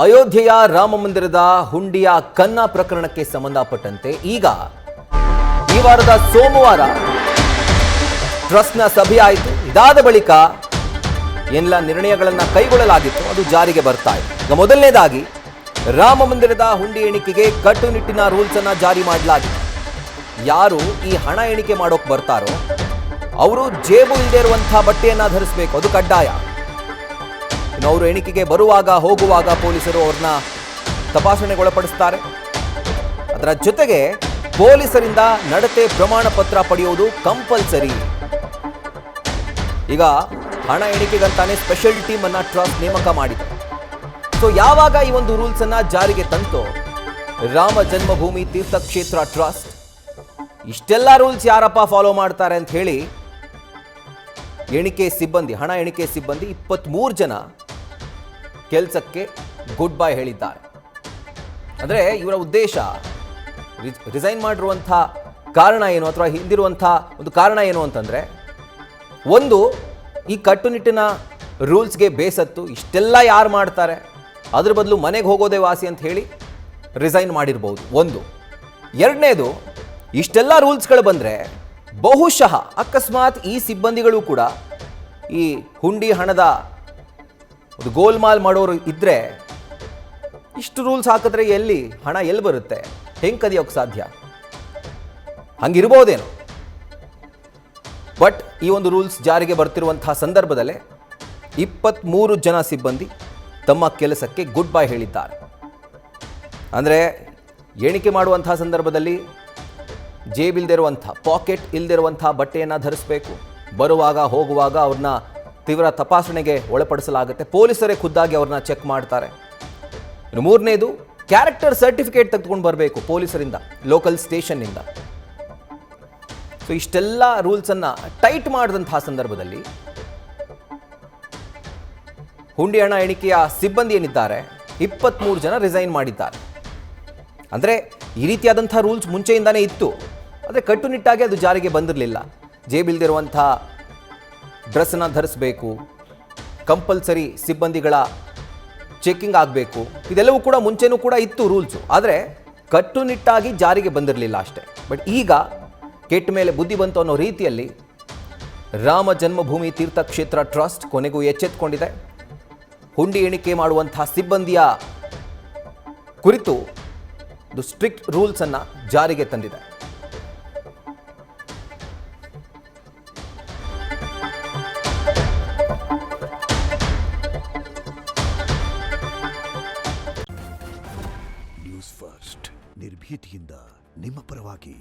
ಅಯೋಧ್ಯೆಯ ರಾಮ ಮಂದಿರದ ಹುಂಡಿಯ ಕನ್ನ ಪ್ರಕರಣಕ್ಕೆ ಸಂಬಂಧಪಟ್ಟಂತೆ ಈಗ ಈ ವಾರದ ಸೋಮವಾರ ಟ್ರಸ್ಟ್ನ ಸಭೆ ಆಯಿತು. ಇದಾದ ಬಳಿಕ ಎಲ್ಲ ನಿರ್ಣಯಗಳನ್ನು ಕೈಗೊಳ್ಳಲಾಗಿತ್ತು, ಅದು ಜಾರಿಗೆ ಬರ್ತಾ ಇದೆ. ಈಗ ಮೊದಲನೇದಾಗಿ ರಾಮ ಮಂದಿರದ ಹುಂಡಿ ಎಣಿಕೆಗೆ ಕಟ್ಟುನಿಟ್ಟಿನ ರೂಲ್ಸ್ ಅನ್ನ ಜಾರಿ ಮಾಡಲಾಗಿದೆ. ಯಾರು ಈ ಹಣ ಎಣಿಕೆ ಮಾಡೋಕೆ ಬರ್ತಾರೋ ಅವರು ಜೇಬು ಇಲ್ಲದೆ ಇರುವಂತಹ ಬಟ್ಟೆಯನ್ನ ಧರಿಸಬೇಕು, ಅದು ಕಡ್ಡಾಯ. ಇನ್ನು ಅವರು ಎಣಿಕೆಗೆ ಬರುವಾಗ ಹೋಗುವಾಗ ಪೊಲೀಸರು ಅವ್ರನ್ನ ತಪಾಸಣೆಗೊಳಪಡಿಸ್ತಾರೆ. ಅದರ ಜೊತೆಗೆ ಪೊಲೀಸರಿಂದ ನಡತೆ ಪ್ರಮಾಣ ಪತ್ರ ಪಡೆಯುವುದು ಕಂಪಲ್ಸರಿ. ಈಗ ಹಣ ಎಣಿಕೆಗಂತಾನೆ ಸ್ಪೆಷಲ್ ಟೀಮ್ ಅನ್ನ ಟ್ರಸ್ಟ್ ನೇಮಕ ಮಾಡಿದೆ. ಸೊ ಯಾವಾಗ ಈ ಒಂದು ರೂಲ್ಸ್ ಅನ್ನ ಜಾರಿಗೆ ತಂತೋ ರಾಮ ಜನ್ಮಭೂಮಿ ತೀರ್ಥಕ್ಷೇತ್ರ ಟ್ರಸ್ಟ್ ಇಷ್ಟೆಲ್ಲ ರೂಲ್ಸ್ ಯಾರಪ್ಪ ಫಾಲೋ ಮಾಡ್ತಾರೆ ಅಂತ ಹೇಳಿ ಎಣಿಕೆ ಸಿಬ್ಬಂದಿ, ಹಣ ಎಣಿಕೆ ಸಿಬ್ಬಂದಿ 23 ಜನ ಕೆಲಸಕ್ಕೆ ಗುಡ್ ಬೈ ಹೇಳಿದ್ದಾರೆ. ಅಂದರೆ ಇವರ ಉದ್ದೇಶ ರಿಸೈನ್ ಮಾಡಿರುವಂಥ ಕಾರಣ ಏನು ಅಥವಾ ಹಿಂದಿರುವಂಥ ಒಂದು ಕಾರಣ ಏನು ಅಂತಂದರೆ, ಒಂದು ಈ ಕಟ್ಟುನಿಟ್ಟಿನ ರೂಲ್ಸ್ಗೆ ಬೇಸತ್ತು ಇಷ್ಟೆಲ್ಲ ಯಾರು ಮಾಡ್ತಾರೆ, ಅದ್ರ ಬದಲು ಮನೆಗೆ ಹೋಗೋದೇ ವಾಸಿ ಅಂತ ಹೇಳಿ ರಿಸೈನ್ ಮಾಡಿರ್ಬೋದು ಒಂದು. ಎರಡನೇದು, ಇಷ್ಟೆಲ್ಲ ರೂಲ್ಸ್ಗಳು ಬಂದರೆ ಬಹುಶಃ ಅಕಸ್ಮಾತ್ ಈ ಸಿಬ್ಬಂದಿಗಳು ಕೂಡ ಈ ಹುಂಡಿ ಹಣದ ಒಂದು ಗೋಲ್ಮಾಲ್ ಮಾಡೋರು ಇದ್ದರೆ ಇಷ್ಟು ರೂಲ್ಸ್ ಹಾಕಿದ್ರೆ ಹಣ ಎಲ್ಲಿ ಬರುತ್ತೆ, ಹೆಂಗೆ ಕದಿಯೋಕ್ಕೆ ಸಾಧ್ಯ, ಹಂಗಿರ್ಬೋದೇನೋ. ಬಟ್ ಈ ಒಂದು ರೂಲ್ಸ್ ಜಾರಿಗೆ ಬರ್ತಿರುವಂತಹ ಸಂದರ್ಭದಲ್ಲೇ 23 ಜನ ಸಿಬ್ಬಂದಿ ತಮ್ಮ ಕೆಲಸಕ್ಕೆ ಗುಡ್ ಬೈ ಹೇಳಿದ್ದಾರೆ. ಅಂದರೆ ಎಣಿಕೆ ಮಾಡುವಂತಹ ಸಂದರ್ಭದಲ್ಲಿ ಜೇಬಿಲ್ದಿರುವಂಥ, ಪಾಕೆಟ್ ಇಲ್ದಿರುವಂಥ ಬಟ್ಟೆಯನ್ನು ಧರಿಸಬೇಕು. ಬರುವಾಗ ಹೋಗುವಾಗ ಅವ್ರನ್ನ ತೀವ್ರ ತಪಾಸಣೆಗೆ ಒಳಪಡಿಸಲಾಗುತ್ತೆ. ಪೊಲೀಸರೇ ಖುದ್ದಾಗಿ ಅವ್ರನ್ನ ಚೆಕ್ ಮಾಡ್ತಾರೆ. ಇನ್ನು ಮೂರನೇದು, ಕ್ಯಾರೆಕ್ಟರ್ ಸರ್ಟಿಫಿಕೇಟ್ ತೆಗೆದುಕೊಂಡು ಬರಬೇಕು ಪೊಲೀಸರಿಂದ, ಲೋಕಲ್ ಸ್ಟೇಷನ್ನಿಂದ. ಸೊ ಇಷ್ಟೆಲ್ಲ ರೂಲ್ಸನ್ನು ಟೈಟ್ ಮಾಡಿದಂತಹ ಸಂದರ್ಭದಲ್ಲಿ ಹುಂಡಿ ಹಣ ಎಣಿಕೆಯ ಸಿಬ್ಬಂದಿ ಏನಿದ್ದಾರೆ 23 ಜನ ರಿಸೈನ್ ಮಾಡಿದ್ದಾರೆ. ಅಂದರೆ ಈ ರೀತಿಯಾದಂಥ ರೂಲ್ಸ್ ಮುಂಚೆಯಿಂದಾನೇ ಇತ್ತು, ಆದರೆ ಕಟ್ಟುನಿಟ್ಟಾಗಿ ಅದು ಜಾರಿಗೆ ಬಂದಿರಲಿಲ್ಲ. ಜೇಬಿಲ್ದಿರುವಂಥ ಡ್ರೆಸ್ಸನ್ನು ಧರಿಸಬೇಕು, ಕಂಪಲ್ಸರಿ ಸಿಬ್ಬಂದಿಗಳ ಚೆಕಿಂಗ್ ಆಗಬೇಕು, ಇದೆಲ್ಲವೂ ಕೂಡ ಮುಂಚೆನೂ ಕೂಡ ಇತ್ತು ರೂಲ್ಸು, ಆದರೆ ಕಟ್ಟುನಿಟ್ಟಾಗಿ ಜಾರಿಗೆ ಬಂದಿರಲಿಲ್ಲ ಅಷ್ಟೇ. ಬಟ್ ಈಗ ಕೆಟ್ಟ ಮೇಲೆ ಬುದ್ಧಿ ಬಂತು ಅನ್ನೋ ರೀತಿಯಲ್ಲಿ ರಾಮ ಜನ್ಮಭೂಮಿ ತೀರ್ಥಕ್ಷೇತ್ರ ಟ್ರಸ್ಟ್ ಕೊನೆಗೂ ಎಚ್ಚೆತ್ತುಕೊಂಡಿದೆ. ಹುಂಡಿ ಎಣಿಕೆ ಮಾಡುವಂಥ ಸಿಬ್ಬಂದಿಯ ಕುರಿತು ಒಂದು ಸ್ಟ್ರಿಕ್ಟ್ ರೂಲ್ಸ್ ಅನ್ನ ಜಾರಿಗೆ ತಂದಿದೆ. ನ್ಯೂಸ್ ಫಸ್ಟ್, ನಿರ್ಭೀತಿಯಿಂದ ನಿಮ್ಮ ಪರವಾಗಿ.